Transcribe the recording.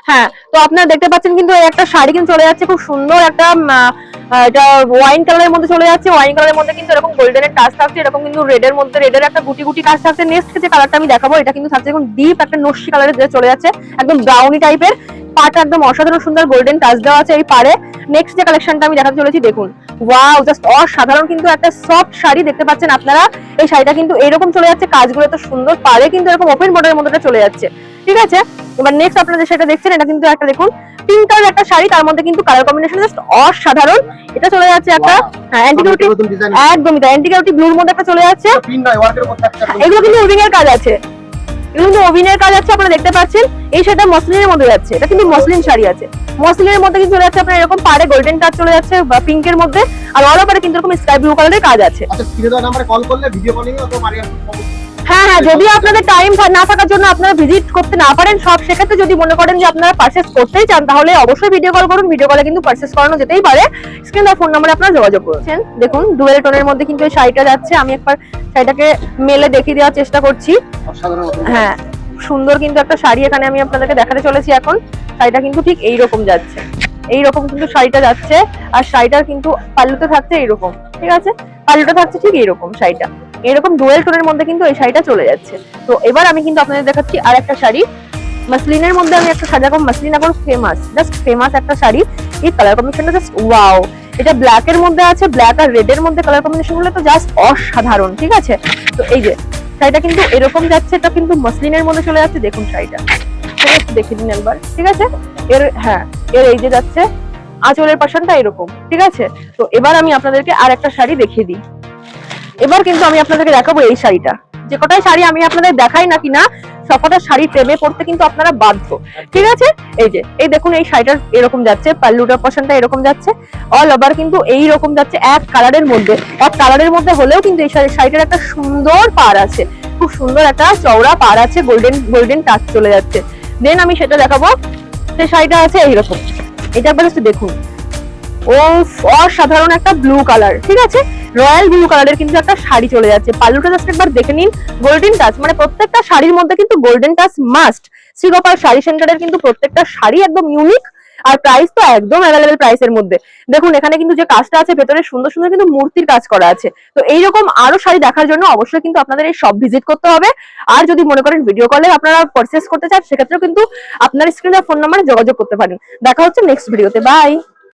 হ্যাঁ, তো আপনারা দেখতে পাচ্ছেন কিন্তু এই একটা শাড়ি কিন্তু চলে যাচ্ছে, খুব সুন্দর একটা এটা ওয়াইন কালারের মধ্যে চলে যাচ্ছে। ওয়াইন কালারের মধ্যে কিন্তু এরকম গোল্ডেনের টাচ থাকছে, এরকম কিন্তু রেডের মধ্যে রেডের একটা গুটি গুটি কাজ থাকছে। নেক্সট যে কালারটা আমি দেখাবো এটা কিন্তু থাকছে এখন ডিপ একটা নস্যি কালারের চলে যাচ্ছে, একদম ব্রাউনি টাইপের। পাটা একদম অসাধারণ সুন্দর গোল্ডেন টাচ দেওয়া আছে এই পাড়ে। নেক্সট যে কালেকশনটা আমি দেখাতে চলেছি দেখুন, ওয়াও, জাস্ট অসাধারণ কিন্তু একটা সফট শাড়ি দেখতে পাচ্ছেন আপনারা। এই শাড়িটা কিন্তু এরকম চলে যাচ্ছে, কাজগুলো তো সুন্দর, পাড়ে কিন্তু এরকম ওপেন বর্ডারের মধ্যে চলে যাচ্ছে, ঠিক আছে। এবার নেক্সট আপনারা যে শাড়িটা দেখছেন এটা কিন্তু একটা দেখুন পিঙ্ক কালার একটা শাড়ি, তার মধ্যে কিন্তু কালার কম্বিনেশন জাস্ট অসাধারণ। এটা চলে যাচ্ছে একটা অ্যান্টিকিউটি, একদমই তাই, অ্যান্টিকিউটি ব্লুর মধ্যে একটা চলে যাচ্ছে। এগুলো কিন্তু উইভিং এর কাজ আছে, এগুলো কিন্তু ওভিনের কাজ আছে, আপনারা দেখতে পাচ্ছেন। এই শাড়িটা মসলিনের মধ্যে যাচ্ছে, এটা কিন্তু মসলিন শাড়ি আছে। মসলিনের মধ্যে কিন্তু চলে যাচ্ছে আপনার এরকম পাড়ে গোল্ডেন টাচ চলে যাচ্ছে বা পিঙ্কের মধ্যে, আর অল ওভারে কিন্তু এরকম স্কাই ব্লু কালারের কাজ আছে। আচ্ছা, স্ক্রিনে দেওয়া নম্বরে কল করলে ভিডিও কলিং এ অথবা মারিয়া হ্যাঁ হ্যাঁ, যদি আপনাদের টাইম না থাকার জন্য আপনারা ভিজিট করতে না পারেন সব, সেক্ষেত্রে যদি মনে করেন যে আপনারা পারচেজ করতেই চান তাহলে অবশ্যই ভিডিও কল করুন। ভিডিও কলে কিন্তু পারচেজ করানো যেতেই পারে। স্ক্রিন আর ফোন নম্বরে আপনারা যোগাযোগ করছেন। দেখুন ডুয়েল টোনের মধ্যে কিন্তু এই শাড়িটা যাচ্ছে, আমি একবার শাড়িটাকে মেলে দেখিয়ে দেওয়ার চেষ্টা করছি। হ্যাঁ, সুন্দর কিন্তু একটা শাড়ি এখানে আমি আপনাদেরকে দেখাতে চলেছি এখন। শাড়িটা কিন্তু ঠিক এইরকম যাচ্ছে, এইরকম কিন্তু শাড়িটা যাচ্ছে। আর শাড়িটার কিন্তু পাল্লুতে থাকছে এইরকম, ঠিক আছে, পাল্লুটা থাকছে ঠিক এইরকম। শাড়িটা এরকম ডুয়েল টোনের মধ্যে কিন্তু এই শাড়িটা চলে যাচ্ছে। তো এবার আমি কিন্তু আপনাদের দেখাচ্ছি আর একটা শাড়ি মাসলিনের মধ্যে। আমি একটা শাড়ি দেখাবো, মাসলিন এখন ফেমাস, জাস্ট ফেমাস একটা শাড়ি। এই কালার কম্বিনেশনটা জাস্ট ওয়াও, এটা ব্ল্যাক এর মধ্যে আছে, ব্ল্যাক আর রেড এর মধ্যে কালার কম্বিনেশন গুলো তো জাস্ট অসাধারণ, ঠিক আছে। তো এই যে শাড়িটা কিন্তু এরকম যাচ্ছে, এটা কিন্তু মাসলিনের মধ্যে চলে যাচ্ছে। দেখুন শাড়িটা একটু দেখে দিন একবার, ঠিক আছে। এর হ্যাঁ, এর এই যে যাচ্ছে আঁচলের পাশানটা এরকম, ঠিক আছে। তো এবার আমি আপনাদেরকে আর একটা শাড়ি দেখিয়ে দিই। এবার কিন্তু আমি আপনাদেরকে দেখাবো এই শাড়িটা। যে কটাই শাড়ি আমি আপনাদের দেখাই না কিনা সবকটা শাড়ি প্রেমে পড়তে কিন্তু আপনারা বাধ্য, ঠিক আছে। এই যে এই দেখুন এই শাড়িটার এরকম যাচ্ছে, পাল্লুটার পশনটা এরকম যাচ্ছে, অল ওভার কিন্তু এই রকম যাচ্ছে এক কালারের মধ্যে। এক কালারের মধ্যে হলেও কিন্তু এই শাড়িটার একটা সুন্দর পাড় আছে, খুব সুন্দর একটা চওড়া পাড় আছে, গোল্ডেন গোল্ডেন টাচ চলে যাচ্ছে। দেন আমি সেটা দেখাবো। সেই শাড়িটা আছে এইরকম, এটা একবার একটু দেখুন, ও অসাধারণ একটা ব্লু কালার, ঠিক আছে, রয়্যাল ব্লু কালারের কিন্তু একটা শাড়ি চলে যাচ্ছে। পাল্লুটা জাস্ট একবার দেখে নিন, গোল্ডেন টাচ, মানে প্রত্যেকটা শাড়ির মধ্যে কিন্তু golden touch must. Shrigopal sari সেন্টারের কিন্তু প্রত্যেকটা শাড়ি একদম ইউনিক, আর প্রাইস তো একদম অ্যাভেলেবেল প্রাইসের মধ্যে। দেখুন এখানে কিন্তু যে কাজটা আছে ভেতরে সুন্দর সুন্দর কিন্তু মূর্তির কাজ করা আছে। তো এইরকম আরো শাড়ি দেখার জন্য অবশ্যই কিন্তু আপনাদের এই শপ ভিজিট করতে হবে। আর যদি মনে করেন ভিডিও কলে আপনারা পারচেজ করতে চান সেক্ষেত্রেও কিন্তু আপনার স্ক্রিনে ফোন নাম্বারে যোগাযোগ করতে পারেন। দেখা হচ্ছে নেক্সট ভিডিওতে, বাই।